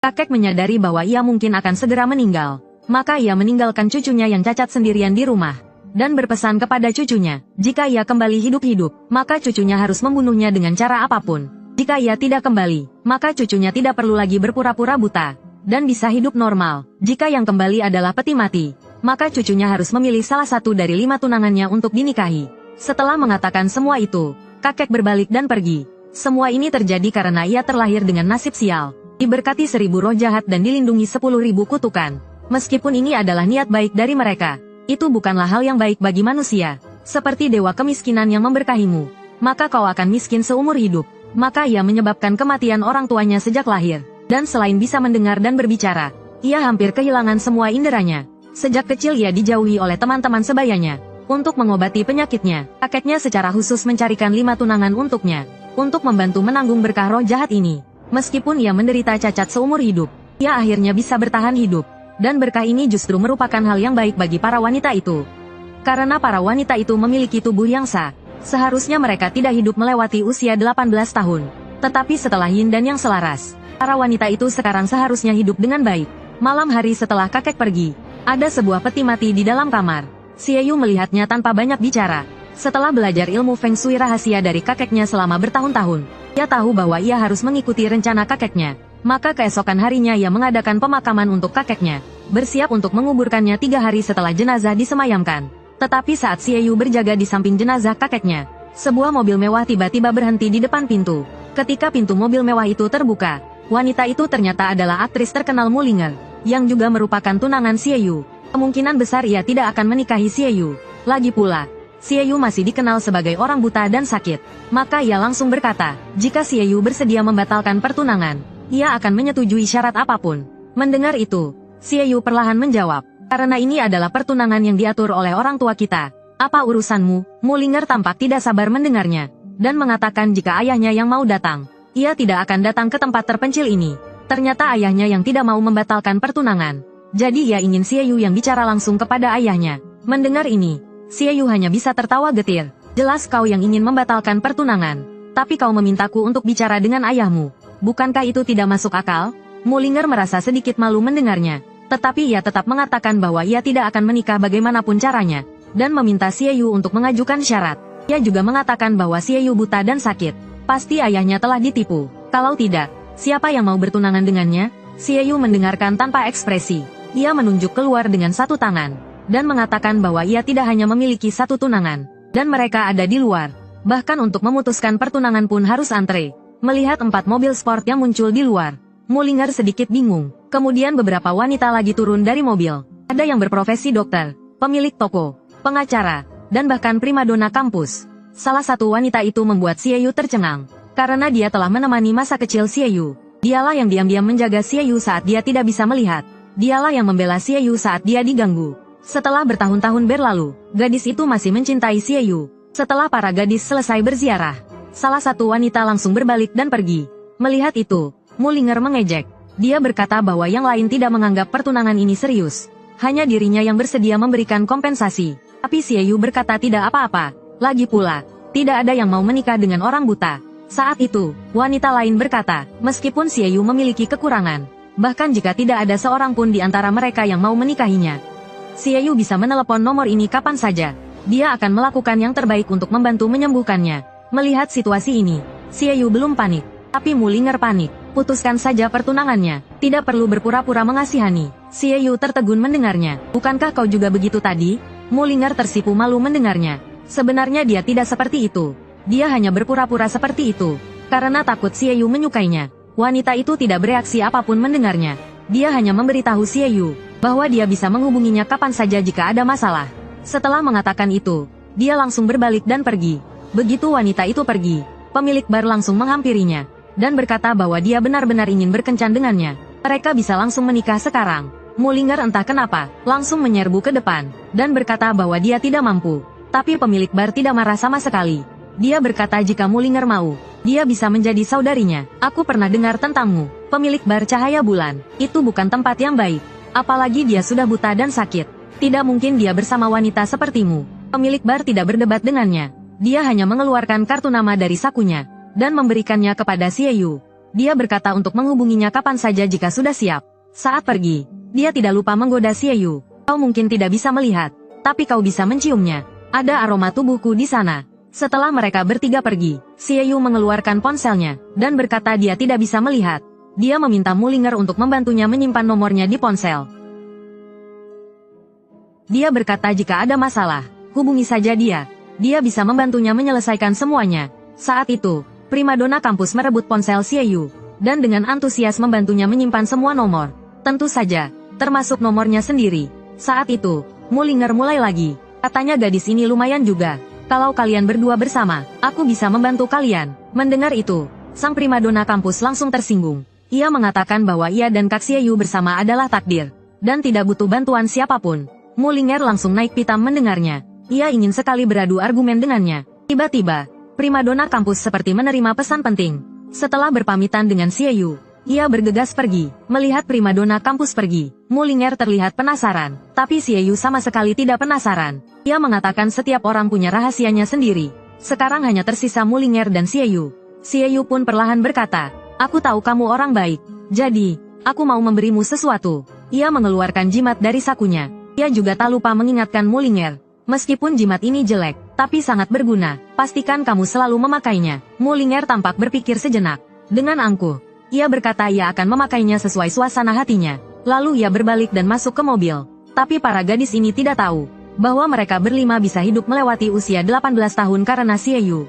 Kakek menyadari bahwa ia mungkin akan segera meninggal. Maka ia meninggalkan cucunya yang cacat sendirian di rumah. Dan berpesan kepada cucunya, jika ia kembali hidup-hidup, maka cucunya harus membunuhnya dengan cara apapun. Jika ia tidak kembali, maka cucunya tidak perlu lagi berpura-pura buta. Dan bisa hidup normal. Jika yang kembali adalah peti mati, maka cucunya harus memilih salah satu dari 5 tunangannya untuk dinikahi. Setelah mengatakan semua itu, kakek berbalik dan pergi. Semua ini terjadi karena ia terlahir dengan nasib sial. Diberkati 1000 roh jahat dan dilindungi 10.000 kutukan. Meskipun ini adalah niat baik dari mereka, itu bukanlah hal yang baik bagi manusia. Seperti dewa kemiskinan yang memberkahimu, maka kau akan miskin seumur hidup. Maka ia menyebabkan kematian orang tuanya sejak lahir. Dan selain bisa mendengar dan berbicara, ia hampir kehilangan semua inderanya. Sejak kecil ia dijauhi oleh teman-teman sebayanya. Untuk mengobati penyakitnya, kakeknya secara khusus mencarikan 5 tunangan untuknya. Untuk membantu menanggung berkah roh jahat ini. Meskipun ia menderita cacat seumur hidup, ia akhirnya bisa bertahan hidup. Dan berkah ini justru merupakan hal yang baik bagi para wanita itu. Karena para wanita itu memiliki tubuh yang sah, seharusnya mereka tidak hidup melewati usia 18 tahun. Tetapi setelah yin dan yang selaras, para wanita itu sekarang seharusnya hidup dengan baik. Malam hari setelah kakek pergi, ada sebuah peti mati di dalam kamar. Xie Yu melihatnya tanpa banyak bicara. Setelah belajar ilmu Feng Shui rahasia dari kakeknya selama bertahun-tahun, ia tahu bahwa ia harus mengikuti rencana kakeknya. Maka keesokan harinya ia mengadakan pemakaman untuk kakeknya, bersiap untuk menguburkannya 3 hari setelah jenazah disemayamkan. Tetapi saat Xie Yu berjaga di samping jenazah kakeknya, sebuah mobil mewah tiba-tiba berhenti di depan pintu. Ketika pintu mobil mewah itu terbuka, wanita itu ternyata adalah aktris terkenal Mu Linger, yang juga merupakan tunangan Xie Yu. Kemungkinan besar ia tidak akan menikahi Xie Yu. Lagi pula, Xie Yu masih dikenal sebagai orang buta dan sakit. Maka ia langsung berkata, jika Xie Yu bersedia membatalkan pertunangan, ia akan menyetujui syarat apapun. Mendengar itu, Xie Yu perlahan menjawab, karena ini adalah pertunangan yang diatur oleh orang tua kita. Apa urusanmu? Mu Linger tampak tidak sabar mendengarnya, dan mengatakan jika ayahnya yang mau datang, ia tidak akan datang ke tempat terpencil ini. Ternyata ayahnya yang tidak mau membatalkan pertunangan. Jadi ia ingin Xie Yu yang bicara langsung kepada ayahnya. Mendengar ini, Xie Yu hanya bisa tertawa getir. Jelas kau yang ingin membatalkan pertunangan, tapi kau memintaku untuk bicara dengan ayahmu. Bukankah itu tidak masuk akal? Mu Linger merasa sedikit malu mendengarnya, tetapi ia tetap mengatakan bahwa ia tidak akan menikah bagaimanapun caranya, dan meminta Xie Yu untuk mengajukan syarat. Ia juga mengatakan bahwa Xie Yu buta dan sakit. Pasti ayahnya telah ditipu. Kalau tidak, siapa yang mau bertunangan dengannya? Xie Yu mendengarkan tanpa ekspresi. Ia menunjuk keluar dengan satu tangan, dan mengatakan bahwa ia tidak hanya memiliki satu tunangan, dan mereka ada di luar. Bahkan untuk memutuskan pertunangan pun harus antre. Melihat 4 mobil sport yang muncul di luar, Mu Linger sedikit bingung. Kemudian beberapa wanita lagi turun dari mobil. Ada yang berprofesi dokter, pemilik toko, pengacara, dan bahkan primadona kampus. Salah satu wanita itu membuat Xie Yu tercengang, karena dia telah menemani masa kecil Xie Yu. Dialah yang diam-diam menjaga Xie Yu saat dia tidak bisa melihat. Dialah yang membela Xie Yu saat dia diganggu. Setelah bertahun-tahun berlalu, gadis itu masih mencintai Xie Yu. Setelah para gadis selesai berziarah, salah satu wanita langsung berbalik dan pergi. Melihat itu, Mu Linger mengejek. Dia berkata bahwa yang lain tidak menganggap pertunangan ini serius. Hanya dirinya yang bersedia memberikan kompensasi. Tapi Xie Yu berkata tidak apa-apa. Lagi pula, tidak ada yang mau menikah dengan orang buta. Saat itu, wanita lain berkata, meskipun Xie Yu memiliki kekurangan, bahkan jika tidak ada seorang pun di antara mereka yang mau menikahinya, Xie Yu bisa menelepon nomor ini kapan saja. Dia akan melakukan yang terbaik untuk membantu menyembuhkannya. Melihat situasi ini, Xie Yu belum panik, tapi Mu Linger panik. Putuskan saja pertunangannya, tidak perlu berpura-pura mengasihani. Xie Yu tertegun mendengarnya. Bukankah kau juga begitu tadi? Mu Linger tersipu malu mendengarnya. Sebenarnya dia tidak seperti itu. Dia hanya berpura-pura seperti itu, karena takut Xie Yu menyukainya. Wanita itu tidak bereaksi apapun mendengarnya. Dia hanya memberitahu Xie Yu bahwa dia bisa menghubunginya kapan saja jika ada masalah. Setelah mengatakan itu, dia langsung berbalik dan pergi. Begitu wanita itu pergi, pemilik bar langsung menghampirinya dan berkata bahwa dia benar-benar ingin berkencan dengannya. Mereka bisa langsung menikah sekarang. Mu Linger entah kenapa, langsung menyerbu ke depan, dan berkata bahwa dia tidak mampu. Tapi pemilik bar tidak marah sama sekali. Dia berkata jika Mu Linger mau, dia bisa menjadi saudarinya. Aku pernah dengar tentangmu, pemilik bar cahaya bulan. Itu bukan tempat yang baik. Apalagi dia sudah buta dan sakit. Tidak mungkin dia bersama wanita sepertimu. Pemilik bar tidak berdebat dengannya. Dia hanya mengeluarkan kartu nama dari sakunya dan memberikannya kepada Xie Yu. Dia berkata untuk menghubunginya kapan saja jika sudah siap. Saat pergi, dia tidak lupa menggoda Xie Yu. Kau mungkin tidak bisa melihat, tapi kau bisa menciumnya. Ada aroma tubuhku di sana. Setelah mereka bertiga pergi, Xie Yu mengeluarkan ponselnya, dan berkata dia tidak bisa melihat. Dia meminta Mulinger untuk membantunya menyimpan nomornya di ponsel. Dia berkata jika ada masalah, hubungi saja dia. Dia bisa membantunya menyelesaikan semuanya. Saat itu, primadona kampus merebut ponsel Xie Yu, dan dengan antusias membantunya menyimpan semua nomor. Tentu saja, termasuk nomornya sendiri. Saat itu, Mulinger mulai lagi. Katanya gadis ini lumayan juga. Kalau kalian berdua bersama, aku bisa membantu kalian. Mendengar itu, sang primadona kampus langsung tersinggung. Ia mengatakan bahwa ia dan Kak Xie Yu bersama adalah takdir, dan tidak butuh bantuan siapapun. Mulinger langsung naik pitam mendengarnya. Ia ingin sekali beradu argumen dengannya. Tiba-tiba, primadona kampus seperti menerima pesan penting. Setelah berpamitan dengan Xie Yu, ia bergegas pergi. Melihat primadona kampus pergi, Mulinger terlihat penasaran, tapi Xie Yu sama sekali tidak penasaran. Ia mengatakan setiap orang punya rahasianya sendiri. Sekarang hanya tersisa Mulinger dan Xie Yu. Xie Yu pun perlahan berkata, "Aku tahu kamu orang baik. Jadi, aku mau memberimu sesuatu." Ia mengeluarkan jimat dari sakunya. Ia juga tak lupa mengingatkan Mulinger. Meskipun jimat ini jelek, tapi sangat berguna. Pastikan kamu selalu memakainya. Mulinger tampak berpikir sejenak. Dengan angkuh, ia berkata ia akan memakainya sesuai suasana hatinya. Lalu ia berbalik dan masuk ke mobil. Tapi para gadis ini tidak tahu bahwa mereka berlima bisa hidup melewati usia 18 tahun karena Xie Yu.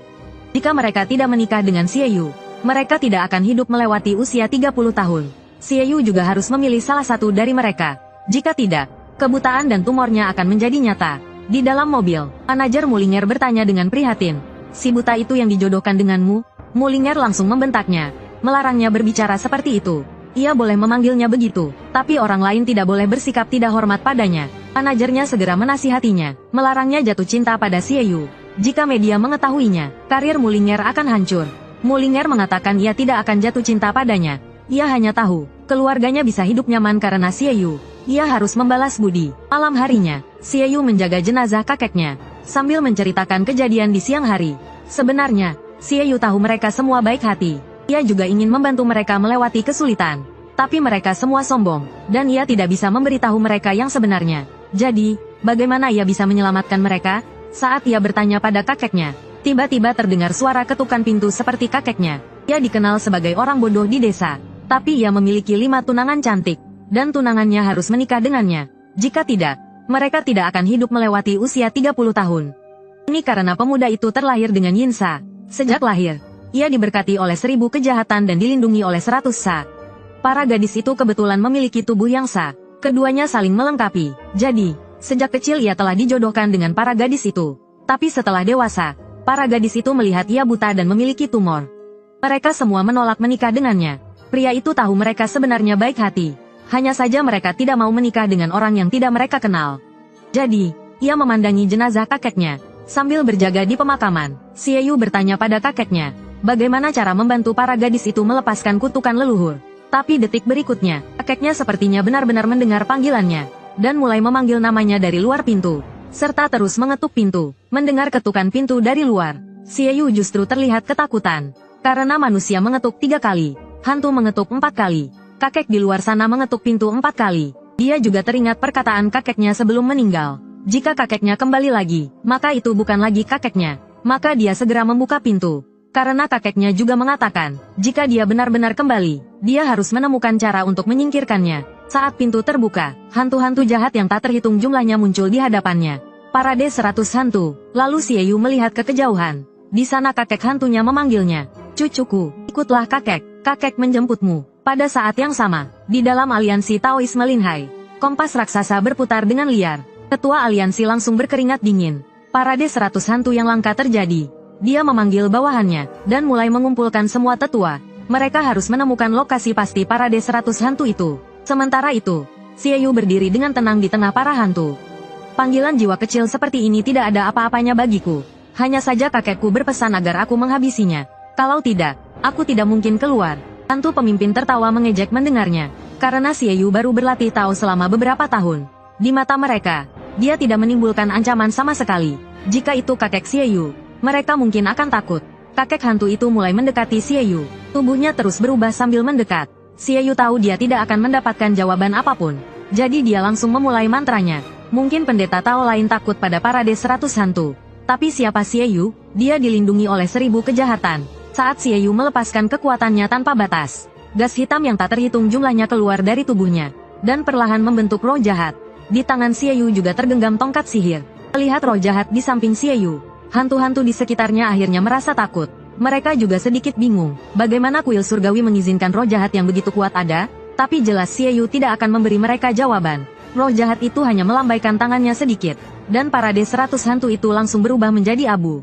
Jika mereka tidak menikah dengan Xie Yu, mereka tidak akan hidup melewati usia 30 tahun. Xie Yu juga harus memilih salah satu dari mereka. Jika tidak, kebutaan dan tumornya akan menjadi nyata. Di dalam mobil, manajer Mulinger bertanya dengan prihatin, "Si buta itu yang dijodohkan denganmu?" Mulinger langsung membentaknya, melarangnya berbicara seperti itu. Ia boleh memanggilnya begitu, tapi orang lain tidak boleh bersikap tidak hormat padanya. Manajernya segera menasihatinya, melarangnya jatuh cinta pada Xie Yu. Jika media mengetahuinya, karir Mulinger akan hancur. Mulinger mengatakan ia tidak akan jatuh cinta padanya. Ia hanya tahu, keluarganya bisa hidup nyaman karena Xie Yu. Ia harus membalas budi. Malam harinya, Xie Yu menjaga jenazah kakeknya, sambil menceritakan kejadian di siang hari. Sebenarnya, Xie Yu tahu mereka semua baik hati. Ia juga ingin membantu mereka melewati kesulitan. Tapi mereka semua sombong, dan ia tidak bisa memberitahu mereka yang sebenarnya. Jadi, bagaimana ia bisa menyelamatkan mereka? Saat ia bertanya pada kakeknya, tiba-tiba terdengar suara ketukan pintu seperti kakeknya. Ia dikenal sebagai orang bodoh di desa, tapi ia memiliki 5 tunangan cantik, dan tunangannya harus menikah dengannya. Jika tidak, mereka tidak akan hidup melewati usia 30 tahun. Ini karena pemuda itu terlahir dengan Yin Sha. Sejak lahir, ia diberkati oleh 1000 kejahatan dan dilindungi oleh 100 Sha. Para gadis itu kebetulan memiliki tubuh yang Sha. Keduanya saling melengkapi. Jadi, sejak kecil ia telah dijodohkan dengan para gadis itu. Tapi setelah dewasa, para gadis itu melihat ia buta dan memiliki tumor. Mereka semua menolak menikah dengannya. Pria itu tahu mereka sebenarnya baik hati. Hanya saja mereka tidak mau menikah dengan orang yang tidak mereka kenal. Jadi, ia memandangi jenazah kakeknya. Sambil berjaga di pemakaman, Xie Yu bertanya pada kakeknya, bagaimana cara membantu para gadis itu melepaskan kutukan leluhur. Tapi detik berikutnya, kakeknya sepertinya benar-benar mendengar panggilannya, dan mulai memanggil namanya dari luar pintu, serta terus mengetuk pintu. Mendengar ketukan pintu dari luar, Xie Yu justru terlihat ketakutan. Karena manusia mengetuk 3 kali, hantu mengetuk 4 kali. Kakek di luar sana mengetuk pintu 4 kali. Dia juga teringat perkataan kakeknya sebelum meninggal. Jika kakeknya kembali lagi, maka itu bukan lagi kakeknya. Maka dia segera membuka pintu. Karena kakeknya juga mengatakan, jika dia benar-benar kembali, dia harus menemukan cara untuk menyingkirkannya. Saat pintu terbuka, hantu-hantu jahat yang tak terhitung jumlahnya muncul di hadapannya. Parade 100 hantu. Lalu Xie Yu melihat ke kejauhan. Di sana kakek hantunya memanggilnya. "Cucuku, ikutlah kakek. Kakek menjemputmu." Pada saat yang sama, di dalam aliansi Taoisme Linhai, kompas raksasa berputar dengan liar. Ketua aliansi langsung berkeringat dingin. Parade 100 hantu yang langka terjadi. Dia memanggil bawahannya, dan mulai mengumpulkan semua tetua. Mereka harus menemukan lokasi pasti parade 100 hantu itu. Sementara itu, Xie Yu berdiri dengan tenang di tengah para hantu. Panggilan jiwa kecil seperti ini tidak ada apa-apanya bagiku. Hanya saja kakekku berpesan agar aku menghabisinya. Kalau tidak, aku tidak mungkin keluar. Hantu pemimpin tertawa mengejek mendengarnya. Karena Xie Yu baru berlatih Tao selama beberapa tahun. Di mata mereka, dia tidak menimbulkan ancaman sama sekali. Jika itu kakek Xie Yu, mereka mungkin akan takut. kakek hantu itu mulai mendekati Xie Yu. Tubuhnya terus berubah sambil mendekat. Xie Yu tahu dia tidak akan mendapatkan jawaban apapun. Jadi dia langsung memulai mantranya. Mungkin pendeta Tao lain takut pada parade 100 hantu. Tapi siapa Xie Yu? Dia dilindungi oleh 1000 kejahatan. Saat Xie Yu melepaskan kekuatannya tanpa batas, gas hitam yang tak terhitung jumlahnya keluar dari tubuhnya, dan perlahan membentuk roh jahat. Di tangan Xie Yu juga tergenggam tongkat sihir. Melihat roh jahat di samping Xie Yu, hantu-hantu di sekitarnya akhirnya merasa takut. Mereka juga sedikit bingung, bagaimana kuil surgawi mengizinkan roh jahat yang begitu kuat ada, tapi jelas Xie Yu tidak akan memberi mereka jawaban. Roh jahat itu hanya melambaikan tangannya sedikit, dan parade 100 hantu itu langsung berubah menjadi abu.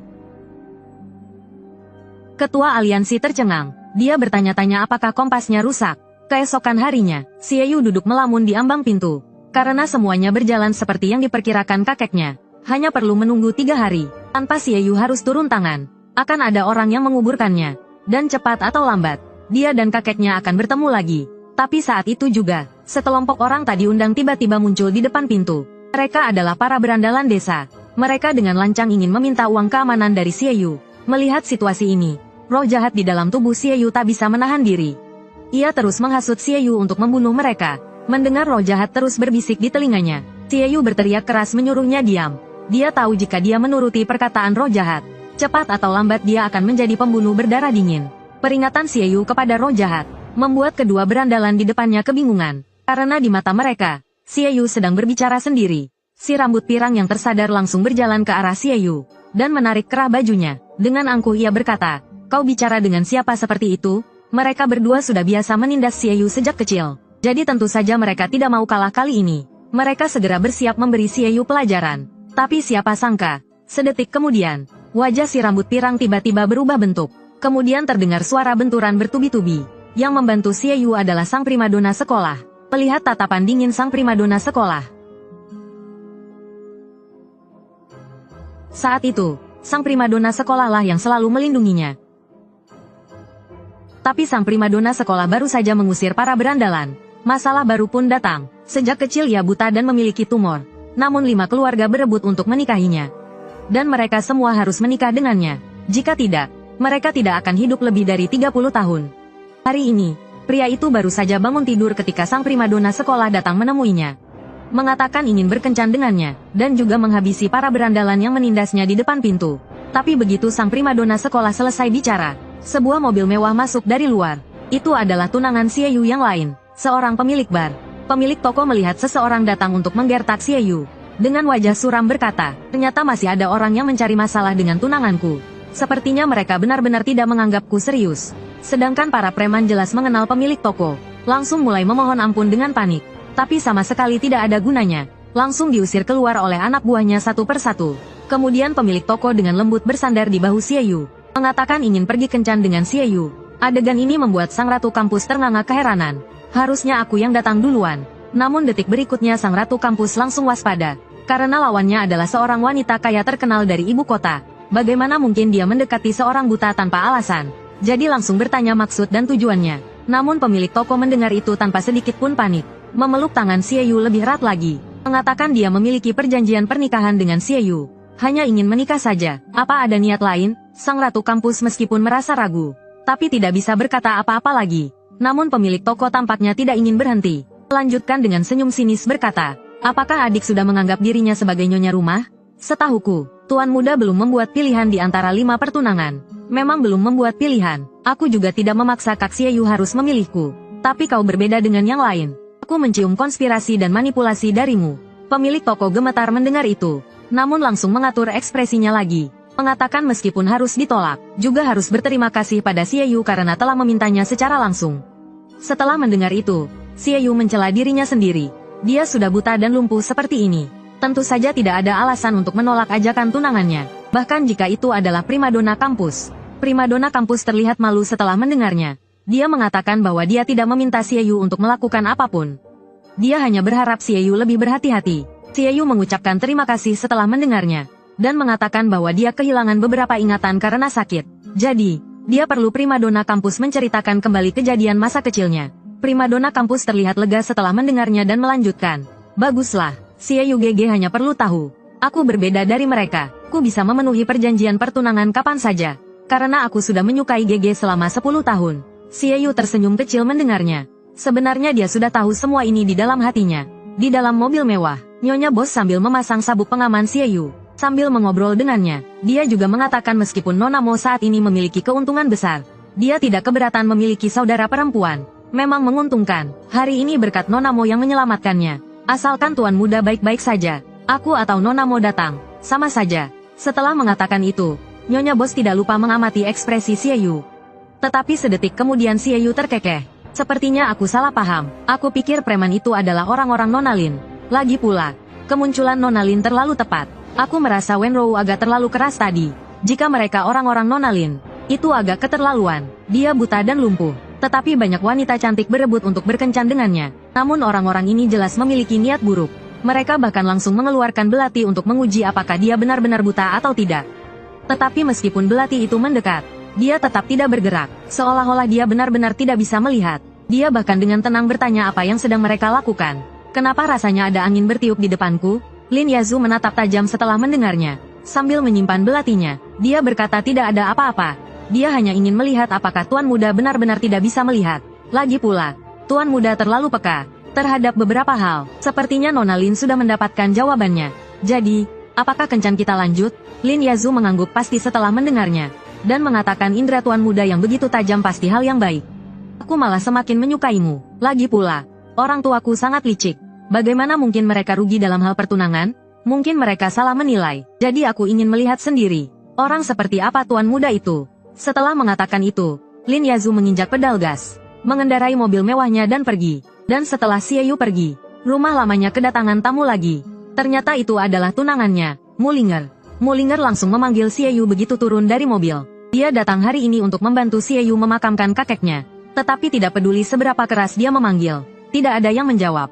Ketua aliansi tercengang. Dia bertanya-tanya apakah kompasnya rusak. Keesokan harinya, Xie Yu duduk melamun di ambang pintu. Karena semuanya berjalan seperti yang diperkirakan kakeknya. Hanya perlu menunggu 3 hari. Tanpa Xie Yu harus turun tangan, akan ada orang yang menguburkannya. Dan cepat atau lambat, dia dan kakeknya akan bertemu lagi. Tapi saat itu juga, sekelompok orang tak diundang tiba-tiba muncul di depan pintu. Mereka adalah para berandalan desa. Mereka dengan lancang ingin meminta uang keamanan dari Xie Yu. Melihat situasi ini, roh jahat di dalam tubuh Xie Yu tak bisa menahan diri. Ia terus menghasut Xie Yu untuk membunuh mereka. Mendengar roh jahat terus berbisik di telinganya, Xie Yu berteriak keras menyuruhnya diam. Dia tahu jika dia menuruti perkataan roh jahat, cepat atau lambat dia akan menjadi pembunuh berdarah dingin. Peringatan Xie Yu kepada roh jahat membuat kedua berandalan di depannya kebingungan. Karena di mata mereka, Xie Yu sedang berbicara sendiri. Si rambut pirang yang tersadar langsung berjalan ke arah Xie Yu dan menarik kerah bajunya. Dengan angkuh ia berkata, "Kau bicara dengan siapa seperti itu?" Mereka berdua sudah biasa menindas Xie Yu sejak kecil. Jadi tentu saja mereka tidak mau kalah kali ini. Mereka segera bersiap memberi Xie Yu pelajaran. Tapi siapa sangka, sedetik kemudian, wajah si rambut pirang tiba-tiba berubah bentuk. Kemudian terdengar suara benturan bertubi-tubi. Yang membantu Xie Yu adalah sang primadona sekolah. Melihat tatapan dingin sang primadona sekolah. Saat itu, sang primadona sekolahlah yang selalu melindunginya. Tapi sang primadona sekolah baru saja mengusir para berandalan. Masalah baru pun datang. Sejak kecil ia buta dan memiliki tumor. Namun 5 keluarga berebut untuk menikahinya. Dan mereka semua harus menikah dengannya. Jika tidak, mereka tidak akan hidup lebih dari 30 tahun. Hari ini, pria itu baru saja bangun tidur ketika sang primadona sekolah datang menemuinya. Mengatakan ingin berkencan dengannya, dan juga menghabisi para berandalan yang menindasnya di depan pintu. Tapi begitu sang primadona sekolah selesai bicara, sebuah mobil mewah masuk dari luar. Itu adalah tunangan Xie Yu yang lain, seorang pemilik bar. Pemilik toko melihat seseorang datang untuk menggertak Xie Yu. Dengan wajah suram berkata, "Ternyata masih ada orang yang mencari masalah dengan tunanganku. Sepertinya mereka benar-benar tidak menganggapku serius." Sedangkan para preman jelas mengenal pemilik toko, langsung mulai memohon ampun dengan panik. Tapi sama sekali tidak ada gunanya. Langsung diusir keluar oleh anak buahnya satu persatu. Kemudian pemilik toko dengan lembut bersandar di bahu Xie Yu, mengatakan ingin pergi kencan dengan Xie Yu. Adegan ini membuat sang ratu kampus ternganga keheranan. Harusnya aku yang datang duluan. Namun detik berikutnya sang ratu kampus langsung waspada. Karena lawannya adalah seorang wanita kaya terkenal dari ibu kota. Bagaimana mungkin dia mendekati seorang buta tanpa alasan? Jadi langsung bertanya maksud dan tujuannya. Namun pemilik toko mendengar itu tanpa sedikit pun panik. Memeluk tangan Xie Yu lebih erat lagi. Mengatakan dia memiliki perjanjian pernikahan dengan Xie Yu. Hanya ingin menikah saja. Apa ada niat lain? Sang ratu kampus meskipun merasa ragu, tapi tidak bisa berkata apa-apa lagi. Namun pemilik toko tampaknya tidak ingin berhenti. Lanjutkan dengan senyum sinis berkata, "Apakah adik sudah menganggap dirinya sebagai nyonya rumah? Setahuku, tuan muda belum membuat pilihan di antara 5 pertunangan. Memang belum membuat pilihan. Aku juga tidak memaksa Kak Xie Yu harus memilihku. Tapi kau berbeda dengan yang lain. Aku mencium konspirasi dan manipulasi darimu." Pemilik toko gemetar mendengar itu, namun langsung mengatur ekspresinya lagi. Mengatakan meskipun harus ditolak, juga harus berterima kasih pada Xie Yu karena telah memintanya secara langsung. Setelah mendengar itu, Xie Yu mencela dirinya sendiri. Dia sudah buta dan lumpuh seperti ini. Tentu saja tidak ada alasan untuk menolak ajakan tunangannya. Bahkan jika itu adalah primadona kampus. Primadona kampus terlihat malu setelah mendengarnya. Dia mengatakan bahwa dia tidak meminta Xie Yu untuk melakukan apapun. Dia hanya berharap Xie Yu lebih berhati-hati. Xie Yu mengucapkan terima kasih setelah mendengarnya. Dan mengatakan bahwa dia kehilangan beberapa ingatan karena sakit. Jadi, dia perlu primadona kampus menceritakan kembali kejadian masa kecilnya. Primadona kampus terlihat lega setelah mendengarnya dan melanjutkan. "Baguslah, Xie Yu GG hanya perlu tahu. Aku berbeda dari mereka. Aku bisa memenuhi perjanjian pertunangan kapan saja. Karena aku sudah menyukai GG selama 10 tahun. Xie Yu tersenyum kecil mendengarnya. Sebenarnya dia sudah tahu semua ini di dalam hatinya. Di dalam mobil mewah, Nyonya Bos sambil memasang sabuk pengaman Xie Yu. Sambil mengobrol dengannya, dia juga mengatakan meskipun Nona Mo saat ini memiliki keuntungan besar, dia tidak keberatan memiliki saudara perempuan. Memang menguntungkan, hari ini berkat Nona Mo yang menyelamatkannya. Asalkan Tuan Muda baik-baik saja, aku atau Nona Mo datang, sama saja. Setelah mengatakan itu, Nyonya Bos tidak lupa mengamati ekspresi Xie Yu. Tetapi sedetik kemudian Xie Yu terkekeh. Sepertinya aku salah paham. Aku pikir preman itu adalah orang-orang Nona Lin. Lagi pula, kemunculan Nona Lin terlalu tepat. Aku merasa Wenrou agak terlalu keras tadi. Jika mereka orang-orang Nona Lin, itu agak keterlaluan. Dia buta dan lumpuh. Tetapi banyak wanita cantik berebut untuk berkencan dengannya. Namun orang-orang ini jelas memiliki niat buruk. Mereka bahkan langsung mengeluarkan belati untuk menguji apakah dia benar-benar buta atau tidak. Tetapi meskipun belati itu mendekat, dia tetap tidak bergerak, seolah-olah dia benar-benar tidak bisa melihat. Dia bahkan dengan tenang bertanya apa yang sedang mereka lakukan. Kenapa rasanya ada angin bertiup di depanku? Lin Yazu menatap tajam setelah mendengarnya. Sambil menyimpan belatinya, dia berkata tidak ada apa-apa. Dia hanya ingin melihat apakah Tuan Muda benar-benar tidak bisa melihat. Lagi pula, Tuan Muda terlalu peka terhadap beberapa hal. Sepertinya Nona Lin sudah mendapatkan jawabannya. Jadi, apakah kencan kita lanjut? Lin Yazu mengangguk pasti setelah mendengarnya. Dan mengatakan indera Tuan Muda yang begitu tajam pasti hal yang baik. Aku malah semakin menyukaimu. Lagi pula, orang tuaku sangat licik. Bagaimana mungkin mereka rugi dalam hal pertunangan? Mungkin mereka salah menilai. Jadi aku ingin melihat sendiri. Orang seperti apa Tuan Muda itu? Setelah mengatakan itu, Lin Yazu menginjak pedal gas, mengendarai mobil mewahnya dan pergi. Dan setelah Xie Yu pergi, rumah lamanya kedatangan tamu lagi. Ternyata itu adalah tunangannya, Mulinger. Mulinger langsung memanggil Xie Yu begitu turun dari mobil. Dia datang hari ini untuk membantu Xie Yu memakamkan kakeknya. Tetapi tidak peduli seberapa keras dia memanggil, tidak ada yang menjawab.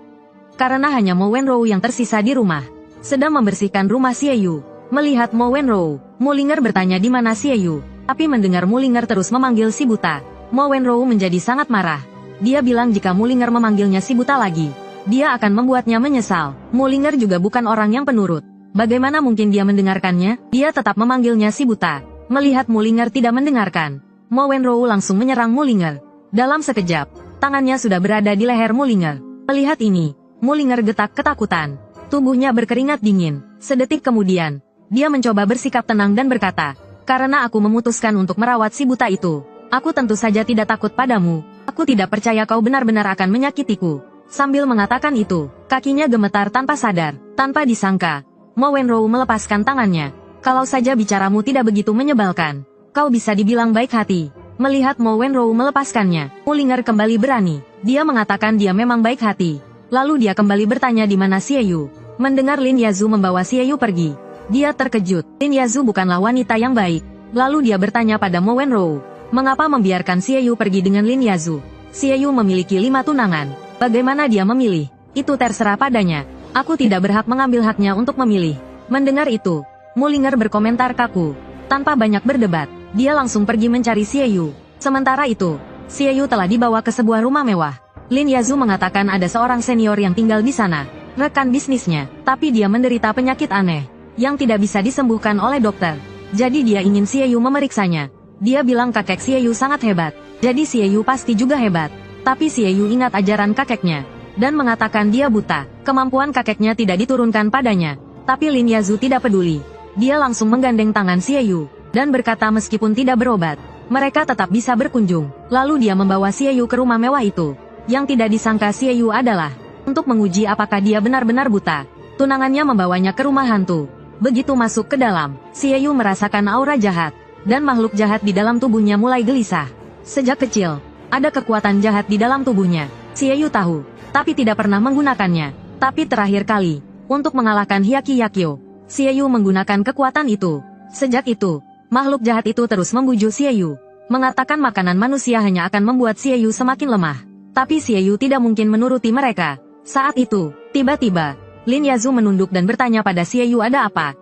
Karena hanya Mo Wenrou yang tersisa di rumah, sedang membersihkan rumah Xie Yu. Melihat Mo Wenrou, Mulinger bertanya di mana Xie Yu. Tapi mendengar Mulinger terus memanggil si buta, Mo Wenrou menjadi sangat marah. Dia bilang jika Mulinger memanggilnya si buta lagi, dia akan membuatnya menyesal. Mulinger juga bukan orang yang penurut. Bagaimana mungkin dia mendengarkannya? Dia tetap memanggilnya si buta. Melihat Mulinger tidak mendengarkan, Mo Wenrou langsung menyerang Mulinger. Dalam sekejap, tangannya sudah berada di leher Mulinger. Melihat ini, Mulinger getak ketakutan. Tubuhnya berkeringat dingin. Sedetik kemudian, dia mencoba bersikap tenang dan berkata, karena aku memutuskan untuk merawat si buta itu, aku tentu saja tidak takut padamu. Aku tidak percaya kau benar-benar akan menyakitiku. Sambil mengatakan itu, kakinya gemetar tanpa sadar. Tanpa disangka, Mo Wenrou melepaskan tangannya. Kalau saja bicaramu tidak begitu menyebalkan, kau bisa dibilang baik hati. Melihat Mo Wenrou melepaskannya, Mulinger kembali berani. Dia mengatakan dia memang baik hati. Lalu dia kembali bertanya di mana Xie Yu. Mendengar Lin Yazu membawa Xie Yu pergi, dia terkejut. Lin Yazu bukanlah wanita yang baik. Lalu dia bertanya pada Mo Wenrou, mengapa membiarkan Xie Yu pergi dengan Lin Yazu? Xie Yu memiliki 5 tunangan. Bagaimana dia memilih? Itu terserah padanya. Aku tidak berhak mengambil haknya untuk memilih. Mendengar itu, Mulinger berkomentar kaku. Tanpa banyak berdebat, dia langsung pergi mencari Xie Yu. Sementara itu, Xie Yu telah dibawa ke sebuah rumah mewah. Lin Yazu mengatakan ada seorang senior yang tinggal di sana, rekan bisnisnya, tapi dia menderita penyakit aneh, yang tidak bisa disembuhkan oleh dokter. Jadi dia ingin Xie Yu memeriksanya. Dia bilang kakek Xie Yu sangat hebat, jadi Xie Yu pasti juga hebat. Tapi Xie Yu ingat ajaran kakeknya, dan mengatakan dia buta. Kemampuan kakeknya tidak diturunkan padanya. Tapi Lin Yazu tidak peduli. Dia langsung menggandeng tangan Xie Yu, dan berkata meskipun tidak berobat, mereka tetap bisa berkunjung. Lalu dia membawa Xie Yu ke rumah mewah itu. Yang tidak disangka Xie Yu adalah, untuk menguji apakah dia benar-benar buta, tunangannya membawanya ke rumah hantu. Begitu masuk ke dalam, Xie Yu merasakan aura jahat, dan makhluk jahat di dalam tubuhnya mulai gelisah. Sejak kecil, ada kekuatan jahat di dalam tubuhnya. Xie Yu tahu, tapi tidak pernah menggunakannya. Tapi terakhir kali, untuk mengalahkan Hyaki Yakyo, Xie Yu menggunakan kekuatan itu. Sejak itu, makhluk jahat itu terus membujuk Xie Yu, mengatakan makanan manusia hanya akan membuat Xie Yu semakin lemah. Tapi Xie Yu tidak mungkin menuruti mereka. Saat itu, tiba-tiba, Lin Yazu menunduk dan bertanya pada Xie Yu ada apa.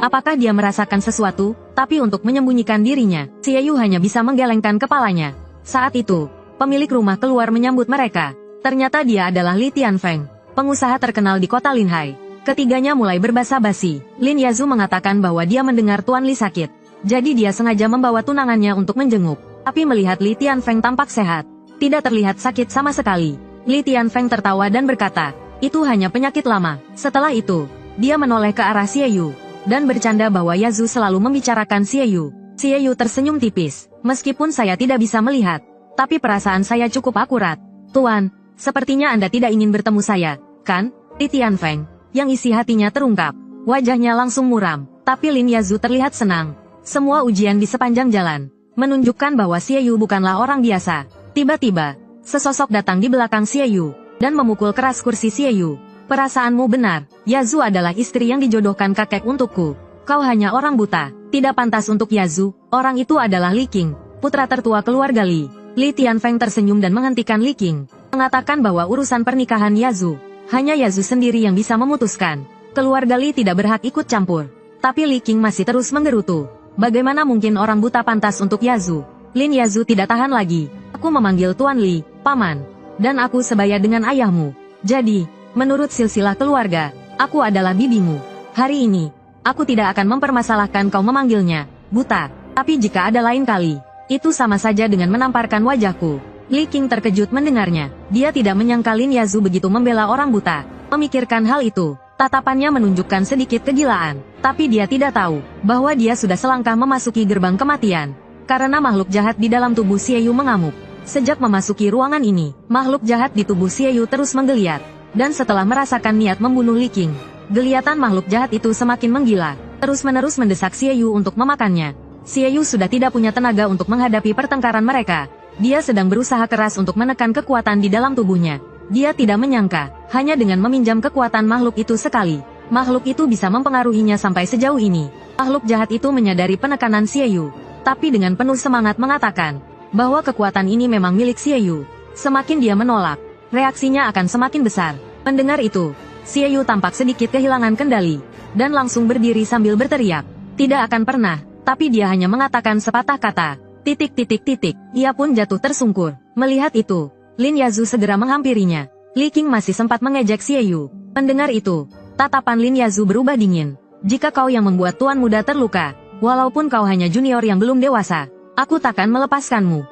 Apakah dia merasakan sesuatu? Tapi untuk menyembunyikan dirinya, Xie Yu hanya bisa menggelengkan kepalanya. Saat itu, pemilik rumah keluar menyambut mereka. Ternyata dia adalah Li Tianfeng, pengusaha terkenal di kota Linhai. Ketiganya mulai berbasa-basi. Lin Yazu mengatakan bahwa dia mendengar Tuan Li sakit. Jadi dia sengaja membawa tunangannya untuk menjenguk. Tapi melihat Li Tianfeng tampak sehat, tidak terlihat sakit sama sekali. Li Tianfeng tertawa dan berkata, itu hanya penyakit lama. Setelah itu, dia menoleh ke arah Xie Yu dan bercanda bahwa Yazu selalu membicarakan Xie Yu. Xie Yu tersenyum tipis. Meskipun saya tidak bisa melihat, tapi perasaan saya cukup akurat. Tuan, sepertinya Anda tidak ingin bertemu saya, kan? Li Tianfeng, yang isi hatinya terungkap. Wajahnya langsung muram, tapi Lin Yazu terlihat senang. Semua ujian di sepanjang jalan menunjukkan bahwa Xie Yu bukanlah orang biasa. Tiba-tiba, sesosok datang di belakang Xie Yu dan memukul keras kursi Xie Yu. Perasaanmu benar, Yazu adalah istri yang dijodohkan kakek untukku. Kau hanya orang buta, tidak pantas untuk Yazu. Orang itu adalah Li Qing, putra tertua keluarga Li. Li Tianfeng tersenyum dan menghentikan Li Qing, mengatakan bahwa urusan pernikahan Yazu, hanya Yazu sendiri yang bisa memutuskan. Keluarga Li tidak berhak ikut campur. Tapi Li Qing masih terus menggerutu. Bagaimana mungkin orang buta pantas untuk Yazu? Lin Yazu tidak tahan lagi. Aku memanggil Tuan Li, paman. Dan aku sebaya dengan ayahmu. Jadi, menurut silsilah keluarga, aku adalah bibimu. Hari ini, aku tidak akan mempermasalahkan kau memanggilnya buta. Tapi jika ada lain kali, itu sama saja dengan menamparkan wajahku. Li Qing terkejut mendengarnya. Dia tidak menyangka Lin Yazu begitu membela orang buta. Memikirkan hal itu, tatapannya menunjukkan sedikit kegilaan. Tapi dia tidak tahu bahwa dia sudah selangkah memasuki gerbang kematian. Karena makhluk jahat di dalam tubuh Xie Yu mengamuk. Sejak memasuki ruangan ini, makhluk jahat di tubuh Xie Yu terus menggeliat. Dan setelah merasakan niat membunuh Li Qing, geliatan makhluk jahat itu semakin menggila. Terus-menerus mendesak Xie Yu untuk memakannya. Xie Yu sudah tidak punya tenaga untuk menghadapi pertengkaran mereka. Dia sedang berusaha keras untuk menekan kekuatan di dalam tubuhnya. Dia tidak menyangka, hanya dengan meminjam kekuatan makhluk itu sekali, makhluk itu bisa mempengaruhinya sampai sejauh ini. Makhluk jahat itu menyadari penekanan Xie Yu, tapi dengan penuh semangat mengatakan bahwa kekuatan ini memang milik Xie Yu. Semakin dia menolak, reaksinya akan semakin besar. Mendengar itu, Xie Yu tampak sedikit kehilangan kendali, dan langsung berdiri sambil berteriak. Tidak akan pernah, tapi dia hanya mengatakan sepatah kata, titik. Ia pun jatuh tersungkur. Melihat itu, Lin Yazu segera menghampirinya. Li Qing masih sempat mengejek Xie Yu. Mendengar itu, tatapan Lin Yazu berubah dingin. Jika kau yang membuat tuan muda terluka, walaupun kau hanya junior yang belum dewasa, aku takkan melepaskanmu.